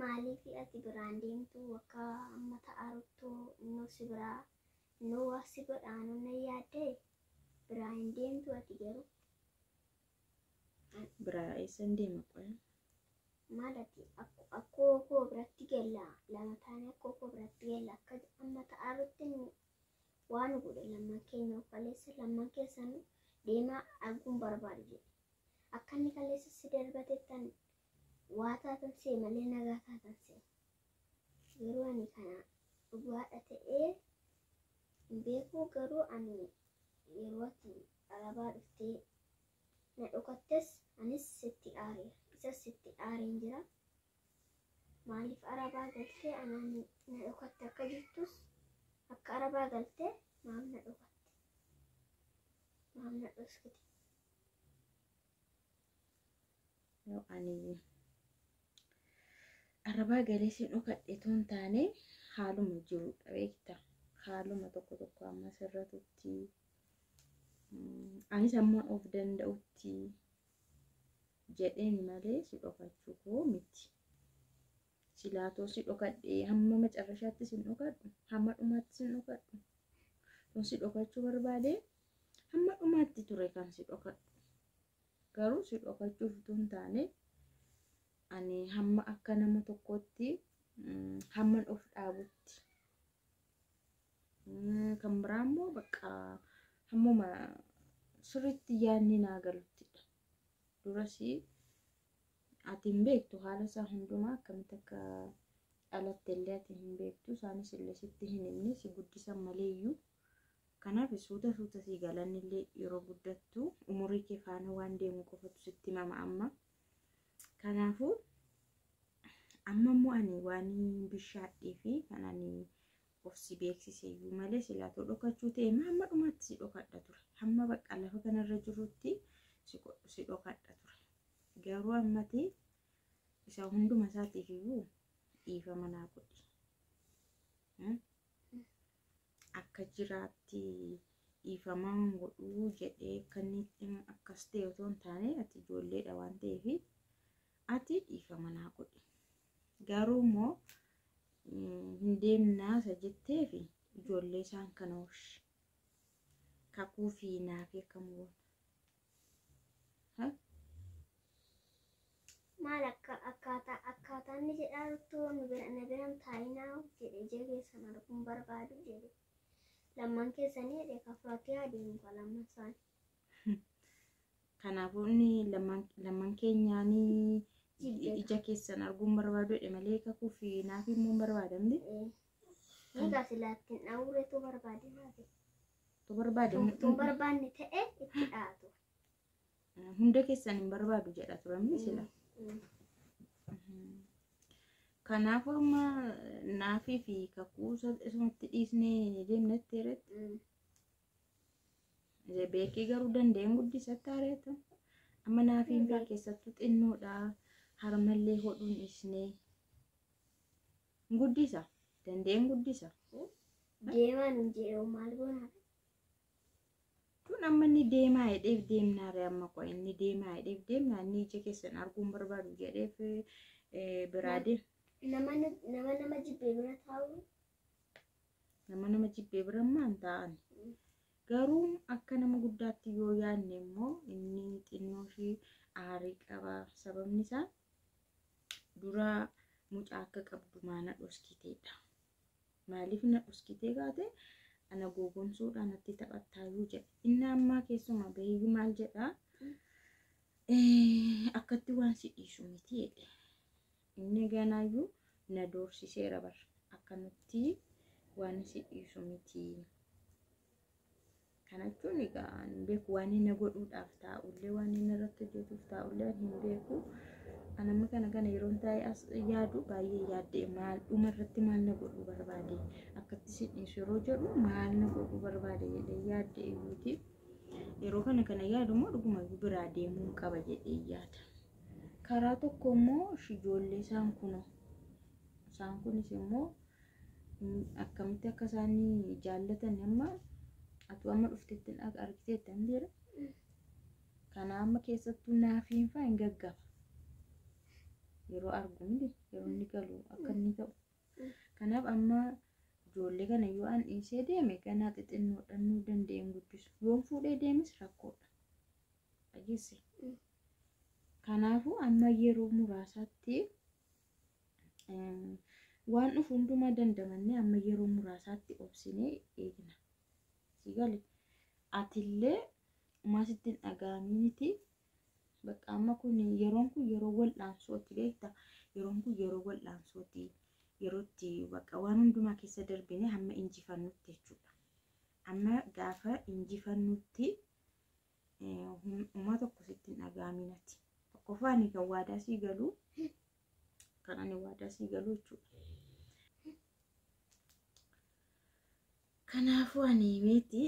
maaliif ati biraan deemtu akka amma ta'aruttu nu si biraa nu wasi godhaanu na yaadde biraan deemtu ati garuu biraa eessan deema qoya maalati akkoo koo biratti gella lama taane akkoo koo biratti gella akka amma ta'arutti waan godhe lamman keenya kaleessa lamman keessan deemaa arguun barbaadu jedhe akka inni kaleessa si darbatettan waa taatansee malee nagaa taatansee yeroo ani kana dhugaadha ta'ee beekuu garuu ani yeroo ati arabaa dhuftee na dhokattes anis sitti aaree isa sitti aareen jira maaliif arabaa galtee anaan na dhokatte akka jirtus akka arabaa galtee maal na dhokatte maal na dhoskite yoo ani arabaa galee si dhokadhe toon taane haaluma jiru beekta haaluma tokko amma sirratutti anis amma of danda'utti jedheen malee si dhokachuu koo miti silaatoo si dhokadhe hamma macarrashaatti si dhokadhu hamma dhumaatti si dhokadhu toon si dhokachuu barbaade hamma dhumaatti ture kan si dhokadhu garuu si dhokachuuf toon taane ani hamma akka nama tokkotti hamman of dhaabutti kan biraa immoo bakka hammuma sirriitti yaadni naa galuttidha durasi ati hin beektu haala isaa hundumaa akkamitti akka dhalatte illee ati hin beektu isaanis illee sitti hin himne si guddisan maleeyyuu kanaaf suuta si galan illee yeroo guddattu umurii kee faana waan deemu qofatu sitti mama amma kanaafuu amma immoo ani waan bishaadhee fi kan ani of si beeksiseyyuu malee silaatoo dhokachuu ta'e hamma dhumaatti si dhokadha ture hamma bakka lafa kanarra jirutti si dhokadha ture garuu ammati isa hunduma isaatiif iyyuu dhiifama naa godhi akka jiraatti dhiifamaan godhuu jedhee kannitti akkas ta'e otoo hin taane ati ijoolleedha waan ta'eef ati dhiifama naa godhi garuu immoo hin deemnaa isa jetteef ijoollee isaan kana hoshi kakuu fi naaf eekamu maal akkaataa inni jedhaaruttu na biran taayinaa jedhee jabeessan arguun barbaadu jedhe lamman keessanii jedhe kafuratee adeemu ka lamman isaanii kanaafuu inni lamman keenyaanii ija keessan arguun barbaadu jedhe malee kakuu fi naaf immoo barbaadamne egaa silaattiin dhaawureetu barbaade naaf tu barbaadne ta'e itti dhaatu hunda keessan hin barbaadu jedha turamni sila kanaafuu amma naafii fi kakuu isumatti dhiisnee deemnetti irratti beekee garuu danda'een guddisatti haareetu amma naafiin faa keessattuu xinnoodha harmallee hodhuun dhiisnee guddisa danda'een guddisa deemaan hin jedhu maal goonaa tun amma inni deemaa hedheef deemnaare amma qo'a inni deemaa hedheef deemnaa inni ija keessan arguun barbaadu jedheef biraade nama jibbee bira taa'u nama jibbee bira maan ta'an garuu akka nama guddaatti yoo yaadne immoo inni xinnoo ishee aarii qaba sababni isaa dura mucaa akka qabdu maana dhoskiteedha maaliif na dhoskitee kaate ana gogonsuudhaan itti taphattaayyuu jedha inni ammaa keessumaa baay'ee maal jedha akkatti waan si dhiisu miti jedhe inni ganaayyuu na doorsiseera bar akkanatti waan si dhiisu miti kanachuun egaa hin beeku waan inni godhuudhaaf taa'ullee waan inni irratti hojjetuuf taa'ullee hin beeku anamma kana yeroo taa'ee as yaadu baay'ee yaaddee maal dhuma irratti maal na godhuu barbaade akkatti si dhiisu yeroo jedhu maal na godhuu barbaade jedhee yaaddee iyyuuti yeroo kana yaadu immoo dhuguma biraa deemuu qaba jedhee yaada karaa tokko immoo ijoollee isaan kunis immoo akkamitti akka isaan jaallatan amma atu amma dhufteetti argiteettan jira kana amma keessattuu naafiin faa hin gaggafa yeroo arguun yeroo inni galu amma ijoollee kana yoo an dhiisee deeme ganaa xixinnoodhaan nu danda'een guddisu. Yoon fuudhee deemes rakkoodha. Dhageesse. Kanaafuu amma yeroo muraasaatti waan dhufu hundumaa dandamannee amma yeroo muraasaatti obsinee eegna. Si gale atillee maasittiin dhaga'aminiiti. Bakka amma kun yeroon kun yeroo wal'aansooti beekta. Yeroon kun yeroo wal'aansooti. Yerootti bakka waan hundumaa keessa darbine hamma injifannutti jechuudha. Amma gaafa injifannutti uumaa tokko sittiin dhaga'aminati. Tokkoffaan kan waadaa sii galu kan ani waadaa sii galu jechuudha. Kanaafuu ani meeti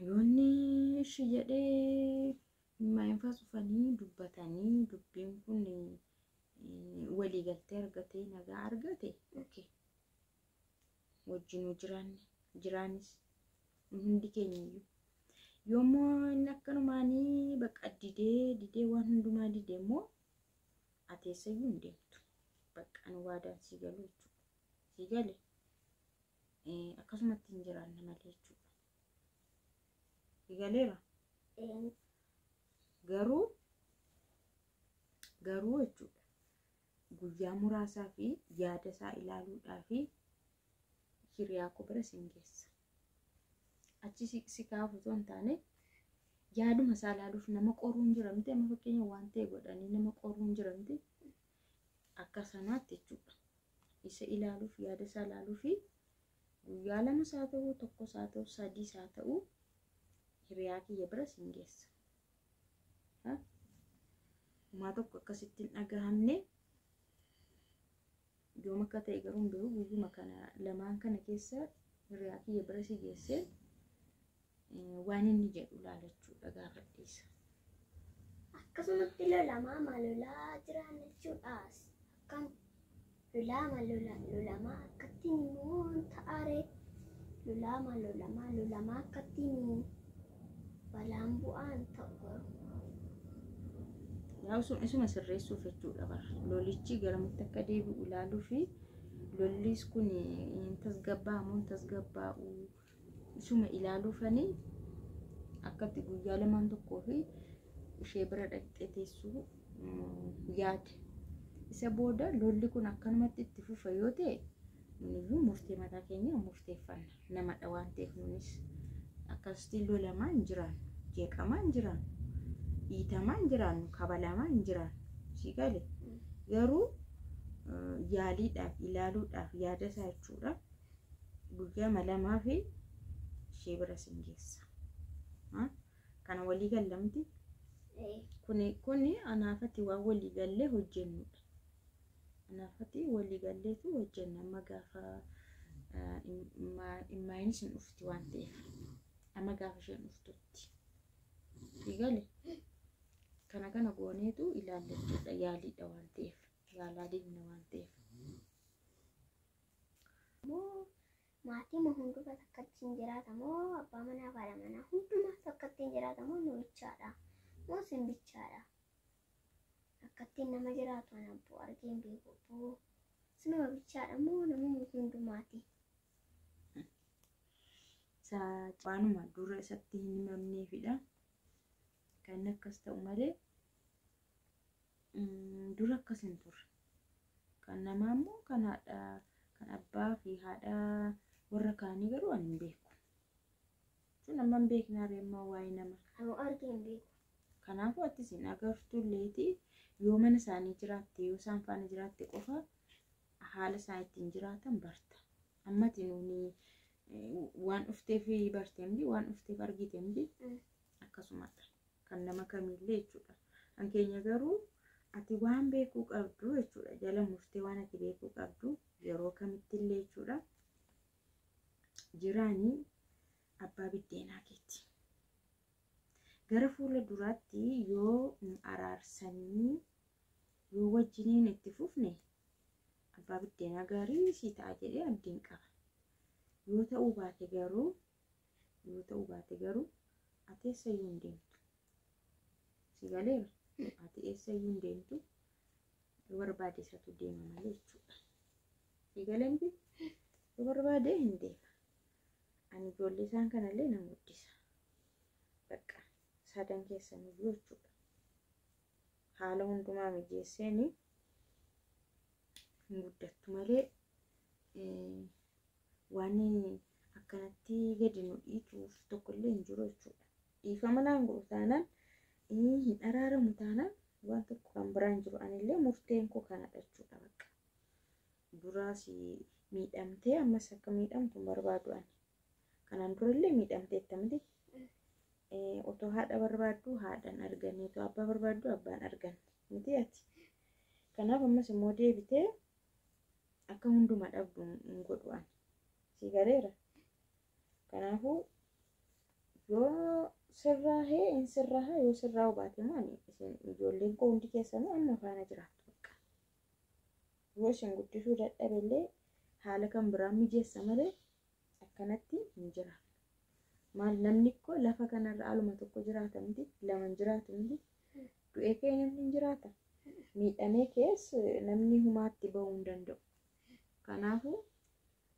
yoonni ishii jedhee maayinfaa dhufanii dubbatanii dubbiin kun waliigaltee argatee nagaa argate okay wajjinuu jiraanis hundi keenyayyuu yoommoo inni akkanumaanii bakka didee waan hundumaa didee immoo ateessayyuu hin deemtu bakka ani waadaan sii galu jechuudha. Sii gale akkasumatti hin jiraanne malee jechuudha. Sii galeera garuu jechuudha guyyaa muraasaa fi yaada isaa ilaaluudhaa fi hiriyaa koo bira siin geessa. Achi si kaafu osoo hin taane yaaduma isaa ilaaluuf nama qoruun jiramte amma fakkeenya waan ta'e godhanii nama qoruun jiramte akka sanaatti jechuudha. Isa ilaaluuf yaada isaa ilaaluu fi guyyaa lama isaa ta'uu tokko isaa ta'uu sadii isaa ta'uu hiriyaa kiyya bira siin geessa. Uumaa tokko akkasittiin dhagahamne yoom akka ta'e garuu hin beeku. Guyyuma kana lamaan kana keessa hiriyaa kiyya bira si geessee waan inni jedhu ilaalachuudha gaafadhiisa. Akkasumatti lolamaa lolaa jiran jechuudhaas akkam lolamaa akkattiin immoo ta'are lolamaa akkattiin balaan bu'aan ta'u. Yaa isuma sirreessuuf jechuudha bara. Lolichi garamitti akka deebi'u ilaaluu fi lollis kun tasgabbaa'a tasgabbaa'u isuma ilaaluufanii akkatti guyyaa lamaan tokkoo fi ishee bira dhaqxee teessuu yaada. Isa booda lolli kun akkanumatti itti fufa yoo ta'e nuyi murtee mataa keenya murteeffanna. Namadha waan ta'eef nunis akkasitti lolamaa hin jiraannu, jeeqamaa hin jiraannu, dhiitamaa hin jiraannu, kabalamaa hin jiraannu. Si gale garuu yaaliidhaaf ilaaluudhaaf yaada isaa jechuudha. Guyyaa lamaa fi ishee bira siin geessa. Kana walii gallamti. Kuni anaafatti waan walii gallee hojjennudha. Anaafatti walii galleetu hojjenna amma gaafa immaayinis hin dhufti waan ta'eef. Amma gaafa isheen dhuftutti. Si gale kana gooneetu ilaallachuudha yaaliidha waan ta'eef. Yaalaa deemna waan ta'eef. Maatiin hundumaa akkattiin jiraata moo abbaa manaa fi haadha manaa hundumaa akkattiin jiraata moo nuyichaadha moo simbichaadha akkattiin nama jiraatu ana abboo argeen beeku sinuma bichaadha moo namni hundumaati. Waanuma dura isatti hin himamneefidha kan akkas ta'u malee dura akkas hin turre. Kan namaa immoo kan haadha kan abbaa fi haadha warra kaanii garuu ani hin beeku. Sun amma hin beeknaa reemmaa waa'ee nama. Ani argeen beeku. Kanaafuu ati isin agartuulleeti yoo mana isaanii jiraatte yoo isaan faana jiraatte qofa haala isaan ittiin jiraatan barta. Ammati nuuni waan dhufteef barteemdi waan dhufteef argiteemdi akkasumadha. Kan nama kamillee jechuudha. Kan keenya garuu ati waan beekuu qabdu jechuudha. Jala murtee waan ati beekuu qabdu yeroo kamittillee jechuudha. Jiraanii abbaa biddeenaa keetti. Gara fuula duraatti yoo araarsanii yoo wajjiniin itti fufne abbaa biddeenaa gaarii sii ta'a jedhee abdiin qaba. Yoo ta'uu baate garuu ati eessayyuu hin deemtu. Si galeera? Ati eessayyuu hin deemtu. Barbaade isatu deema malee jechuudha. Igalembi barbaade hin deema. Ani ijoollee isaan kanallee nan guddisa. Bakka sadan keessan jechuudha. Haala hundumaa mijeesseeni hin guddattu malee waan akkanatti gadi nu dhiituuf tokkollee hin jiru jechuudha. Dhiifama naan godhu taanaan hin araaramu taanaan waan tokko kan biraan jiru anillee murteen koo kanadha jechuudha. Bakka duraas miidhamtee ammas akka miidhamtu hin barbaadu ani. Kanaan durallee miidhamteetta miti. Otoo haadha barbaaddu haadhaan arganne, otoo abbaa barbaaddu abbaan arganne miti ati. Kanaaf ammas immoo deebitee akka hunduma dhabdu hin godhu ani. Si galeera. Kanaafuu yoo sirraahee hin sirraahaa yoo sirraa hubaate moo ani ijoolleen koo hundi keessanuu amma faana jiraattu bakka. Yoo isin guddisuu dadhabellee haala kan biraan mijeessa malee akkanatti hin jiraatu. Maal namni koo lafa kanarra aluma tokko jiraata miti, lama hin jiraatu miti. Du'ee kee namni hin jiraata. Miidhamee kees namni humaatti bahuu hin danda'u. Kanaafuu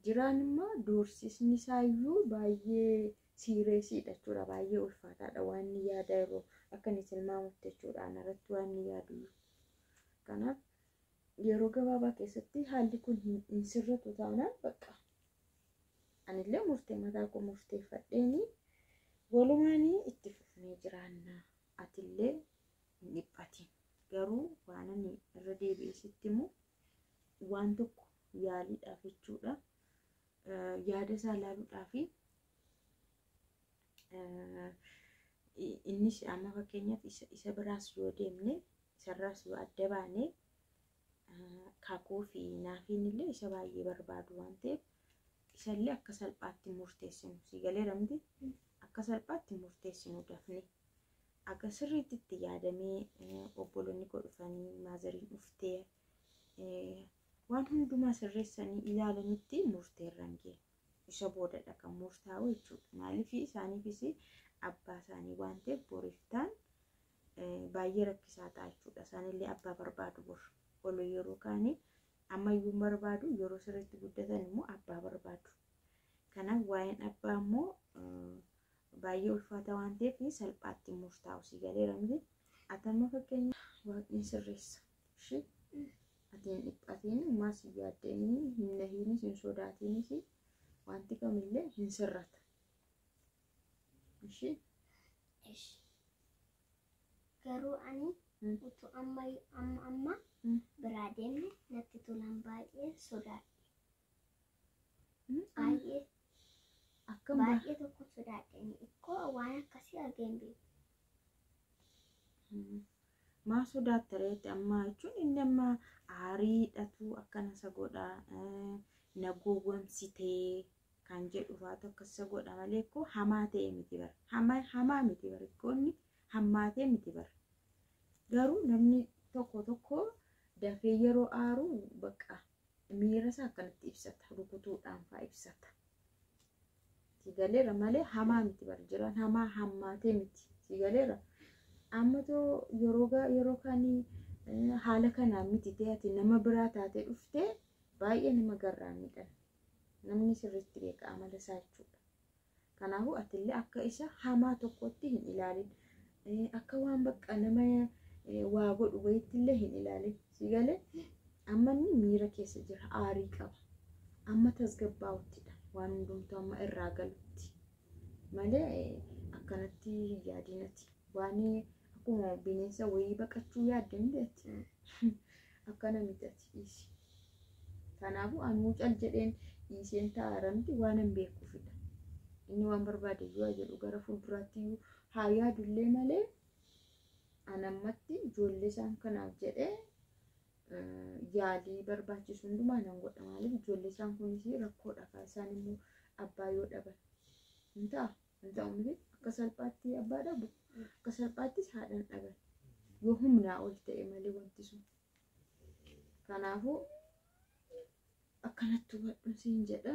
jiraan immoo doorsisni isaayyuu baay'ee siireesiidha jechuudha. Baay'ee ulfaataadha waan inni yaada yeroo akka inni tilmaamutti jechuudha. Anarratti waan inni yaadu. Kanaaf yeroo gabaabaa keessatti haalli kun hin sirratu taanaan bakka. Anillee murtee mataa koo murteeffadheeni walumaanii itti fufnee jiraanna. Atillee hin dhiphatin. Garuu waan ani irra deebi'eesitti immoo waan tokko yaaliidhaaf jechuudha. Yaada isaa ilaaluudhaaf innis amma fakkeenyaaf isa biraas yoo deemne isarraas yoo adda baane kakuu fi naafiin illee isa baay'ee barbaadu waan ta'eef isallee akka salphaatti murteessinu si galeera miti akka salphaatti murteessinu dafne akka sirriitti itti yaadamee obboloonni koo dhufanii maazariin dhuftee waan hundumaa sirreessanii ilaalanitti murteerran gee isa boodadha kan murtaa'u jechuudha. Maaliif isaaniifis abbaa isaanii waan ta'eef boriiftaan baay'ee rakkisaa ta'a jechuudha. Isaanillee abbaa barbaadu bor olu yeroo kaanii ammayyuu barbaadu yeroo sirriitti guddatan immoo abbaa barbaadu. Kanaaf waa'een abbaa immoo baay'ee ulfaata waan ta'eef salphaatti murtaa'u si galeera miti. Atamma fakkeenya waaqni sirreessa. Shi atiin dhiphatiin maas yaaddeenii hin nahiinis hin sodaatiinis wanti kamillee hin sirrata. Shi garuu ani utuu amma biraa deemne natti tolan baay'ee sodaadhe. Baay'ee tokko sodaadheni ikkoo waan akkasii argeen beeku. Maa sodaatta reetti amma jechuun inni amma aariidhatu akkana isa godha na gowwomsitee kan jedhu faatu akkas isa godha malee koo hamaa ta'e miti bara. Hamaa miti bara ikkoonni hammaatee miti bara. Garuu namni tokko dafee yeroo aaru bakka miira isaa akkanatti ibsata rukutuudhaan fa'aa ibsata. Si galeera malee hamaa miti bara jiraan hamaa hammaatee miti si galeera. Amma too yeroo kaanii haala kanaan miti ta'e nama biraa taatee dhuftee baay'ee nama garraa miidhan. Namni sirriitti beeka amala isaa jechuudha. Kanaafuu atillee akka isa hamaa tokkotti hin ilaalin. Akka waan bakka nama waa godhu wayittillee hin ilaalin. Si galee amma inni miira keessa jira aarii qaba. Amma tasgabbaa'uttidha waan hundumtuu amma irraa galutti. Malee akkanatti hin yaadinati. Waan akkuma bineensa wayii baqachuu yaaddan deetti. Akkana mitati dhiisi. Kanaafuu anuu cal jedheen dhiiseen ta'aaramti waan hin beekuufidha. Inni waan barbaade yoo jedhu gara fuulduraatti haa yaadullee malee anammatti ijoollee isaan kanaaf jedhee yaalii barbaachisu hundumaa nan godha. Maaliif ijoollee isaan kunis rakkoodha kan isaan immoo abbaa yoo dhaban. Hin ta'u miti akka salphaatti abbaa dhabu akka salphaattis haadhan dhaban. Yoo humnaa ol ta'e malee wanti sun. Kanaafuu akkanatti hubadhu siin jedha.